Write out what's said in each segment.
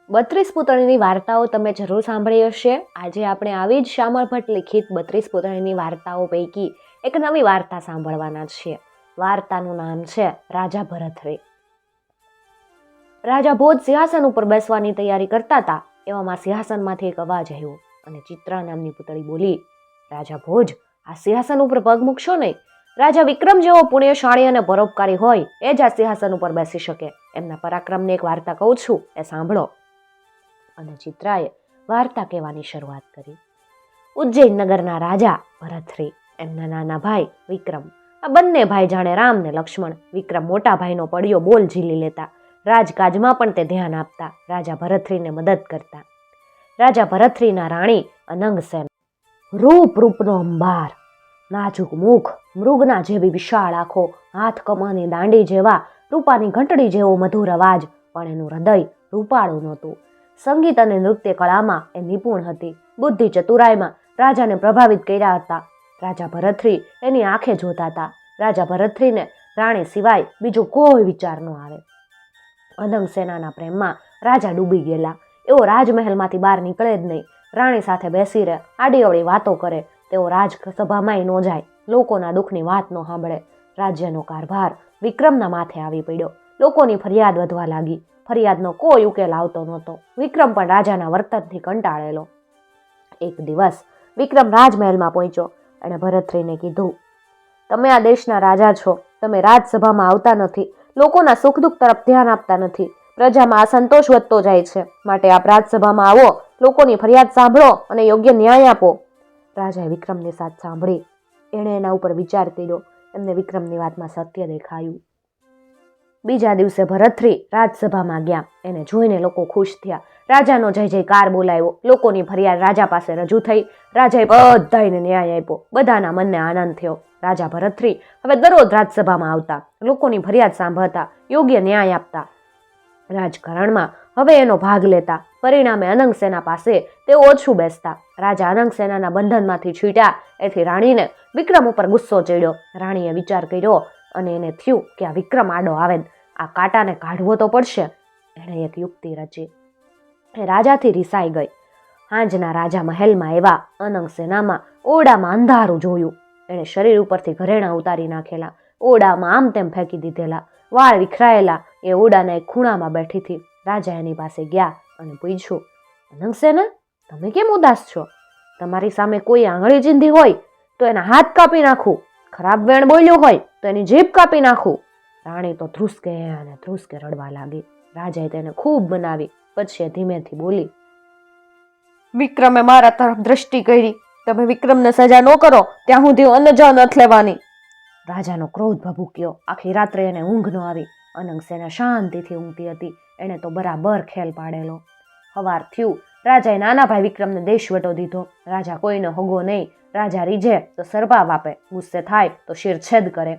32 પૂતળીની વાર્તાઓ તમે જરૂર સાંભળી હશે. આજે આપણે આવી જ શામળ ભટ્ટ લિખિત 32 પૂતળીની વાર્તાઓ પૈકી એક નવી વાર્તા સાંભળવાના છીએ. વાર્તાનું નામ છે રાજા ભરથરી. રાજા ભોજ સિંહાસન ઉપર બેસવાની તૈયારી કરતા હતા. એવામાં સિંહાસનમાંથી એક અવાજ આવ્યો અને ચિત્રા નામની પૂતળી બોલી, રાજા ભોજ, આ સિંહાસન ઉપર પગ મૂકશો નહીં. રાજા વિક્રમ જેવો પુણ્યશાળી અને પરોપકારી હોય એ જ આ સિંહાસન ઉપર બેસી શકે. એમના પરાક્રમની એક વાર્તા કહું છું, એ સાંભળો. અને ચિત્રાએ વાર્તા કહેવાની શરૂઆત કરી. ઉજ્જૈન નગરના રાજા ભરથરી, એમના નાના ભાઈ વિક્રમ, આ બંને ભાઈ જાણે રામ ને લક્ષ્મણ. વિક્રમ મોટા ભાઈનો પડ્યો બોલ ઝીલી લેતા, રાજકાજમાં પણ તે ધ્યાન આપતા, રાજા ભરથરીને મદદ કરતા. રાજા ભરથરીના રાણી અનંગસેન, રૂપનો અંબાર, નાજુક મુખ, મૃગના જેવી વિશાળ આંખો, હાથ કમાની દાંડી જેવા, રૂપાની ઘંટડી જેવો મધુર અવાજ, પણ એનું હૃદય રૂપાળું નહોતું. સંગીત અને નૃત્ય કળામાં એ નિપુણ હતી. બુદ્ધિ ચતુરાઈમાં રાજાને પ્રભાવિત કર્યા હતા. રાજા ભરથરી એની આંખે જોતા હતા. રાજા ભરથરીને રાણી સિવાય બીજો કોઈ વિચાર ન આવે. અનંગસેનાના પ્રેમમાં રાજા ડૂબી ગયેલા. એવો રાજમહેલમાંથી બહાર નીકળે જ નહીં. રાણી સાથે બેસી રહે, આડી અવળી વાતો કરે. તેઓ રાજસભામાંય ન જાય, લોકોના દુઃખની વાત ન સાંભળે. રાજ્યનો કારભાર વિક્રમના માથે આવી પડ્યો. લોકોની ફરિયાદ વધવા લાગી. ફરિયાદનો કોઈ ઉકેલ આવતો નહોતો. વિક્રમ પણ રાજાના વર્તનથી કંટાળેલો. એક દિવસ વિક્રમ રાજમહેલમાં પહોંચ્યો. એણે ભરથરીને કીધું, તમે આ દેશના રાજા છો, તમે રાજસભામાં આવતા નથી, લોકોના સુખ દુઃખ તરફ ધ્યાન આપતા નથી, પ્રજામાં અસંતોષ વધતો જાય છે, માટે આપ રાજસભામાં આવો, લોકોની ફરિયાદ સાંભળો અને યોગ્ય ન્યાય આપો. રાજાએ વિક્રમની વાત સાંભળી. એણે એના ઉપર વિચાર કર્યો. એમને વિક્રમની વાતમાં સત્ય દેખાયું. બીજા દિવસે ભરથરી રાજસભામાં ગયા. એને જોઈને લોકો ખુશ થયા. રાજાનો જય જયકાર બોલાયો. લોકોની ફરિયાદ રાજા પાસે રજૂ થઈ. રાજાએ બધાને ન્યાય આપ્યો. બધાના મનને આનંદ થયો. રાજા ભરથરી હવે દરરોજ રાજસભામાં આવતા, લોકોની ફરિયાદ સાંભળતા, યોગ્ય ન્યાય આપતા, રાજકારણમાં હવે એનો ભાગ લેતા. પરિણામે અનંગસેના પાસે તે ઓછું બેસતા. રાજા અનંગસેનાના બંધનમાંથી છૂટ્યા એથી રાણીને વિક્રમ ઉપર ગુસ્સો ચડ્યો. રાણીએ વિચાર કર્યો અને એને થયું કે આ વિક્રમ આડો આવે, આ કાંટાને કાઢવો તો પડશે. એણે એક યુક્તિ રચી. એ રાજાથી રિસાઈ ગઈ. હાંજના રાજા મહેલમાં એવા અનંગસેનામાં ઓરડામાં અંધારું જોયું. એણે શરીર ઉપરથી ઘરેણા ઉતારી નાખેલા, ઓરડામાં આમ તેમ ફેંકી દીધેલા, વાળ વિખરાયેલા. એ ઓરડાના એક ખૂણામાં બેઠી હતી. રાજા એની પાસે ગયા અને પૂછ્યું, અનંગસેના, તમે કેમ ઉદાસ છો? તમારી સામે કોઈ આંગળી ચીંધી હોય તો એના હાથ કાપી નાખું, ખરાબ વેણ બોલ્યો હોય તો એની જીભ કાપી નાખું. રાણી તો ધ્રુસકે અને ધ્રુસકે રડવા લાગી. રાજાએ તેને ખૂબ મનાવી. પછી ધીમેથી બોલી, વિક્રમે મારા તરફ દ્રષ્ટિ કરી, તમે વિક્રમને સજા ન કરો ત્યાં સુધી અન્નજા નથી લેવાની. રાજાનો ક્રોધ ભભૂક્યો. આખી રાત્રે એને ઊંઘ ન આવી. અનંગસેના શાંતિથી ઊંઘતી હતી. એણે તો બરાબર ખેલ પાડેલો. સવાર થયું. રાજાએ નાના ભાઈ વિક્રમને દેશવટો દીધો. રાજા કોઈનો હગો નહીં. રાજા રીઝે તો સરપાવ આપે, ગુસ્સે થાય તો શિરછેદ કરે.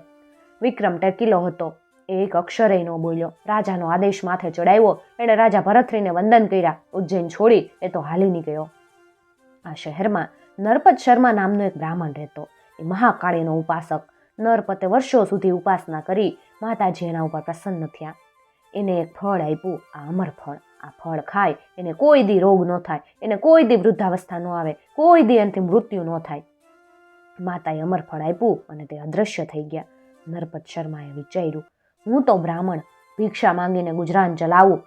વિક્રમ ટેકીલો હતો. એ એક અક્ષરે ન બોલ્યો. રાજાનો આદેશ માથે ચડાવ્યો. એણે રાજા ભરથરીને વંદન કર્યા. ઉજ્જૈન છોડી એ તો હાલી નીકળ્યો. આ શહેરમાં નરપત શર્મા નામનો એક બ્રાહ્મણ રહેતો. એ મહાકાળીનો ઉપાસક. નરપતે વર્ષો સુધી ઉપાસના કરી. માતાજી એના ઉપર પ્રસન્ન થયા. એને એક ફળ આપ્યું, આ અમર ફળ. આ ફળ ખાય એને કોઈ દી રોગ ન થાય, એને કોઈ દી વૃદ્ધાવસ્થા ન આવે, કોઈ દી એનાથી મૃત્યુ ન થાય. માતાએ અમર ફળ આપ્યું અને તે અદૃશ્ય થઈ ગયા. નરપત શર્માએ વિચાર્યું, હું તો બ્રાહ્મણ, ભિક્ષા માંગીને ગુજરાન ચલાવું,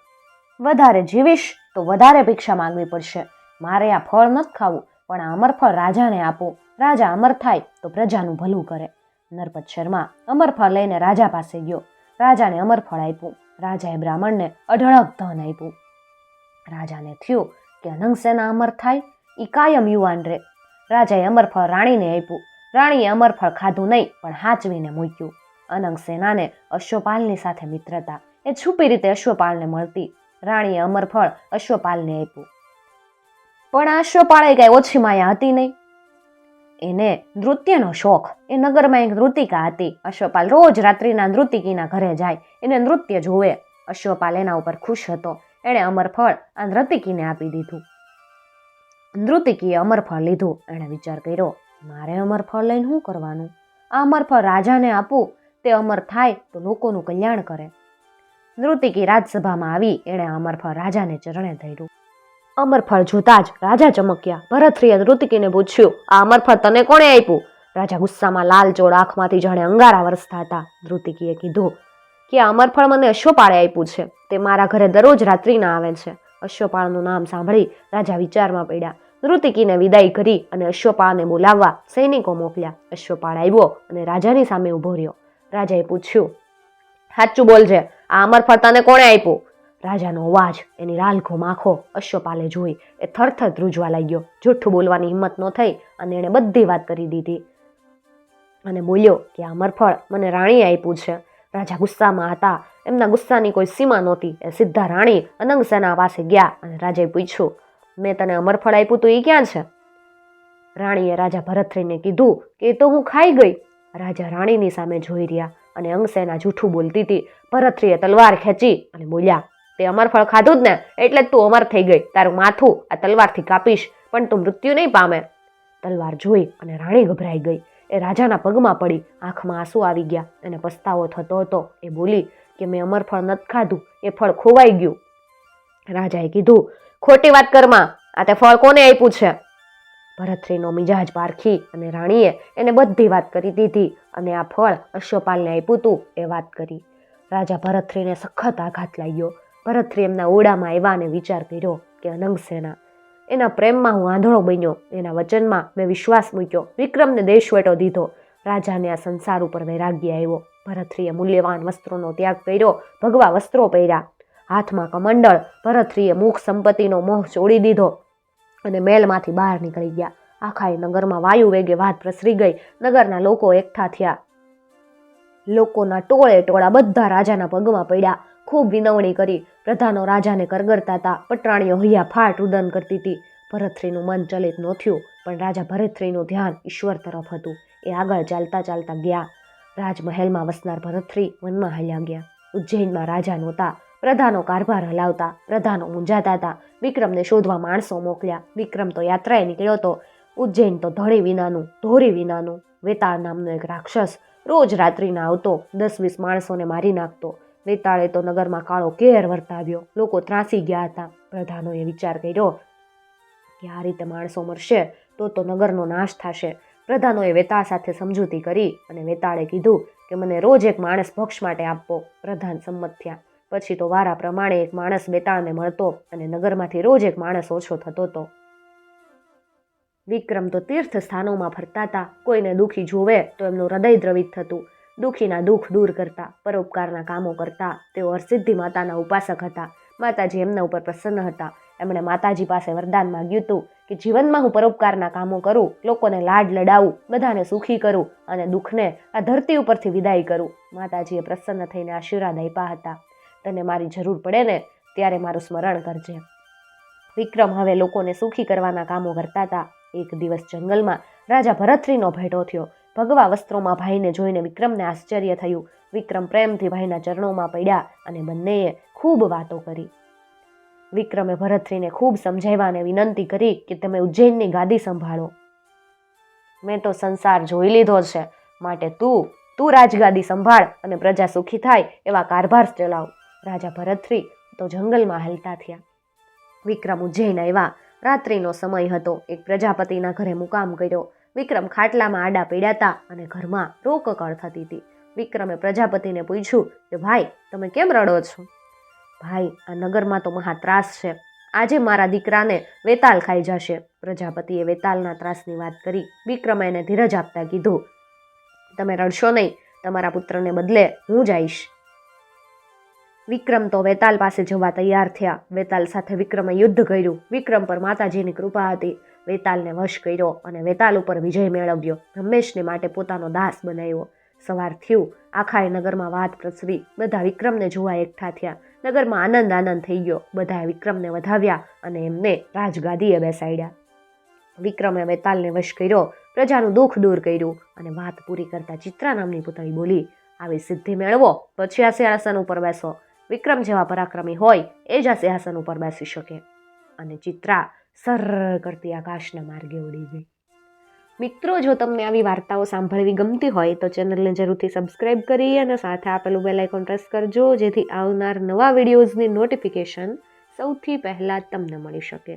વધારે જીવીશ તો વધારે ભિક્ષા માંગવી પડશે. મારે આ ફળ નથી ખાવું, પણ આ અમર ફળ રાજાને આપું. રાજા અમર થાય તો પ્રજાનું ભલું કરે. નરપત શર્મા અમર ફળ લઈને રાજા પાસે ગયો. રાજાને અમર ફળ આપ્યું. રાજાએ બ્રાહ્મણને અઢળક ધન આપ્યું. રાજાને થયું કે અનંગસેના અમર થાય એ કાયમ યુવાન રહે. રાજાએ અમર ફળ રાણીને આપ્યું. રાણીએ અમર ફળ ખાધું નહીં, પણ હાચવીને મૂક્યું. અનંગસેનાને અશ્વપાલની સાથે મિત્રતા. એ છુપી રીતે અશ્વપાલને મળતી. રાણીએ અમર ફળ અશ્વપાલને આપ્યું. પણ આ અશ્વપાળે કઈ ઓછી માયા હતી નહીં. એને નૃત્યનો શોખ. એ નગરમાં એક નૃતિકા હતી. અશ્વપાલ રોજ રાત્રિના નૃતિકીના ઘરે જાય, એને નૃત્ય જોવે. અશ્વપાલ એના ઉપર ખુશ હતો. એણે અમર ફળ આ નૃતિકીને આપી દીધું. નૃતિકીએ અમર ફળ લીધું. એણે વિચાર કર્યો, મારે અમર ફળ લઈને શું કરવાનું? આ અમર ફળ રાજાને આપું, તે અમર થાય તો લોકોનું કલ્યાણ કરે. નૃતિકી રાજસભામાં આવી એણે અમરફળ રાજાને ચરણે ધર્યું. અમરફળ જોતા જ રાજા ચમક્યા. ભરતશ્રીએ નૃતિકીને પૂછ્યું, આ અમરફળ તને કોણે આપ્યું? રાજા ગુસ્સામાં લાલચોળ આંખમાંથી જાણે અંગારા વરસતા હતા. નૃતિકીએ કીધું કે આ અમરફળ મને અશ્વપાળે આપ્યું છે. તે મારા ઘરે દરરોજ રાત્રિના આવે છે. અશ્વપાળનું નામ સાંભળી રાજા વિચારમાં પડ્યા. નૃતિકીને વિદાય કરી અને અશ્વપાળને બોલાવવા સૈનિકો મોકલ્યા. અશ્વપાળ આવ્યો અને રાજાની સામે ઊભો રહ્યો. રાજાએ પૂછ્યું, સાચું બોલજે, આ અમરફળ તને કોણે આપ્યું? રાજાનો અવાજ, એની લાલઘોમ આંખો અશ્વપાલે જોઈ એ થરથર ધ્રુજવા લાગ્યો. જૂઠું બોલવાની હિંમત ન થઈ અને એણે બધી વાત કરી દીધી અને બોલ્યો કે આ અમરફળ મને રાણીએ આપ્યું છે. રાજા ગુસ્સામાં હતા. એમના ગુસ્સાની કોઈ સીમા નહોતી. એ સીધા રાણી અનંગસેના પાસે ગયા અને રાજાએ પૂછ્યું, મેં તને અમરફળ આપ્યું તો એ ક્યાં છે? રાણીએ રાજા ભરતશ્રીને કીધું કે એ તો હું ખાઈ ગઈ. રાજા રાણીની સામે જોઈ રહ્યા અને અંગસેના જૂઠું બોલતી હતી. ભરતશ્રીએ તલવાર ખેંચી અને બોલ્યા, તે અમરફળ ખાધું જ ને, એટલે જ તું અમર થઈ ગઈ. તારું માથું આ તલવારથી કાપીશ, પણ તું મૃત્યુ નહીં પામે. તલવાર જોઈ અને રાણી ગભરાઈ ગઈ. એ રાજાના પગમાં પડી. આંખમાં આંસુ આવી ગયા. એને પસ્તાવો થતો હતો. એ બોલી કે મેં અમરફળ નથી ખાધું, એ ફળ ખોવાઈ ગયું. રાજાએ કીધું, ખોટી વાત કરમાં, આ તે ફળ કોને આપ્યું છે? ભરતશ્રીનો મિજાજ પારખી અને રાણીએ એને બધી વાત કરી દીધી અને આ ફળ અશ્વપાલને આપ્યું તું એ વાત કરી. રાજા ભરતશ્રીને સખત આઘાત લાગ્યો. ભરતશ્રી એમના ઓરડામાં આવ્યા અને વિચાર કર્યો કે અનંગસેના, એના પ્રેમમાં હું આંધળો બન્યો. એના વચનમાં મેં વિશ્વાસ મૂક્યો. વિક્રમને દેશવેટો દીધો. રાજાને આ સંસાર ઉપર વૈરાગ્ય આવ્યો. ભરતશ્રીએ મૂલ્યવાન વસ્ત્રોનો ત્યાગ કર્યો. ભગવા વસ્ત્રો પહેર્યા, હાથમાં કમંડળ. ભરતશ્રીએ મુખ સંપત્તિનો મોહ છોડી દીધો અને મહેલમાંથી બહાર નીકળી ગયા. આખા નગરમાં વાયુ વેગે વાત પ્રસરી ગઈ. નગરના લોકો એકઠા થયા. લોકોના ટોળે ટોળા બધા રાજાના પગમાં પડ્યા. ખૂબ વિનવણી કરી. પ્રધાનો રાજાને કરગરતા હતા. પટરાણીઓ હૈયા ફાટ રુદન કરતી હતી. ભરતશ્રીનું મન ચલિત ન થયું, પણ રાજા ભરતશ્રીનું ધ્યાન ઈશ્વર તરફ હતું. એ આગળ ચાલતા ચાલતા ગયા. રાજમહેલમાં વસનાર ભરતશ્રી વનમાં હાલ્યા ગયા. ઉજ્જૈનમાં રાજા નહોતા. પ્રધાનો કારભાર હલાવતા. પ્રધાનો મૂંઝાતા હતા. વિક્રમને શોધવા માણસો મોકલ્યા. વિક્રમ તો યાત્રાએ નીકળ્યો હતો. ઉજ્જૈન તો ધણી વિનાનું, ધોરી વિનાનું. વેતાળ નામનો એક રાક્ષસ રોજ રાત્રિના આવતો. 10-20 માણસોને મારી નાખતો. વેતાળે તો નગરમાં કાળો કેર વર્તાવ્યો. લોકો ત્રાસી ગયા હતા. પ્રધાનોએ વિચાર કર્યો કે આ રીતે માણસો મરશે તો નગરનો નાશ થશે. પ્રધાનોએ વેતાળ સાથે સમજૂતી કરી અને વેતાળે કીધું કે મને રોજ એક માણસ ભક્ષ માટે આપવો. પ્રધાન સંમત થયા. પછી તો વારા પ્રમાણે એક માણસ વેતાળને મળતો અને નગરમાંથી રોજ એક માણસ ઓછો થતો હતો. વિક્રમ તો તીર્થ સ્થાનોમાં ફરતા હતા. કોઈને દુઃખી જોવે તો એમનું હૃદય દ્રવિત થતું. દુઃખીના દુઃખ દૂર કરતા, પરોપકારના કામો કરતા. તેઓ હરસિદ્ધિ માતાના ઉપાસક હતા. માતાજી એમના ઉપર પ્રસન્ન હતા. એમણે માતાજી પાસે વરદાન માંગ્યું હતું કે જીવનમાં હું પરોપકારના કામો કરું, લોકોને લાડ લડાવું, બધાને સુખી કરું અને દુઃખને આ ધરતી ઉપરથી વિદાય કરું. માતાજીએ પ્રસન્ન થઈને આશીર્વાદ આપ્યા હતા. તને મારી જરૂર પડે ને ત્યારે મારું સ્મરણ કરજે. વિક્રમ હવે લોકોને સુખી કરવાના કામો કરતા હતા. એક દિવસ જંગલમાં રાજા ભરતશ્રીનો ભેટો થયો. ભગવા વસ્ત્રોમાં ભાઈને જોઈને વિક્રમને આશ્ચર્ય થયું. વિક્રમ પ્રેમથી ભાઈના ચરણોમાં પડ્યા અને બંનેએ ખૂબ વાતો કરી. વિક્રમે ભરતશ્રીને ખૂબ સમજાવ્યા અને વિનંતી કરી કે તમે ઉજ્જૈનની ગાદી સંભાળો. મેં તો સંસાર જોઈ લીધો છે, માટે તું રાજગાદી સંભાળ અને પ્રજા સુખી થાય એવા કારભાર ચલાવ. રાજા ભરતશ્રી તો જંગલમાં હાલતા થયા. વિક્રમ ઉજ્જૈન આવ્યા. રાત્રિનો સમય હતો. એક પ્રજાપતિના ઘરે મુકામ કર્યો. વિક્રમ ખાટલામાં આડા પડ્યા હતા અને ઘરમાં રોકકળ થતી હતી. વિક્રમે પ્રજાપતિને પૂછ્યું કે ભાઈ, તમે કેમ રડો છો? ભાઈ, આ નગરમાં તો મહા ત્રાસ છે. આજે મારા દીકરાને વેતાલ ખાઈ જશે. પ્રજાપતિએ વેતાલના ત્રાસની વાત કરી. વિક્રમે એને ધીરજ આપતા કીધું, તમે રડશો નહીં, તમારા પુત્રને બદલે હું જઈશ. વિક્રમ તો વેતાલ પાસે જવા તૈયાર થયા. વેતાલ સાથે વિક્રમે યુદ્ધ કર્યું. વિક્રમ પર માતાજીની કૃપા હતી. વેતાલને વશ કર્યો અને વેતાલ ઉપર વિજય મેળવ્યો. હંમેશને માટે પોતાનો દાસ બનાવ્યો. સવાર થયું. આખા નગરમાં વાત પ્રસરી. બધા વિક્રમને જોવા એકઠા થયા. નગરમાં આનંદ થઈ ગયો. બધાએ વિક્રમને વધાવ્યા અને એમને રાજગાદીએ બેસાડ્યા. વિક્રમે વેતાલને વશ કર્યો. પ્રજાનું દુઃખ દૂર કર્યું અને વાત પૂરી કરતા ચિત્રા નામની પુતળી બોલી, આવી સિદ્ધિ મેળવો પછી આ સિંહાસન ઉપર બેસો. વિક્રમ જેવા પરાક્રમી હોય એ જ આ સિંહાસન ઉપર બેસી શકે. અને ચિત્રા સર કરતી આકાશના માર્ગે ઉડી ગઈ. મિત્રો, જો તમને આવી વાર્તાઓ સાંભળવી ગમતી હોય તો ચેનલને જરૂરથી સબસ્ક્રાઈબ કરી અને સાથે આપેલું બેલ આઇકોન પ્રેસ કરજો, જેથી આવનાર નવા વિડીયોઝની નોટિફિકેશન સૌથી પહેલાં તમને મળી શકે.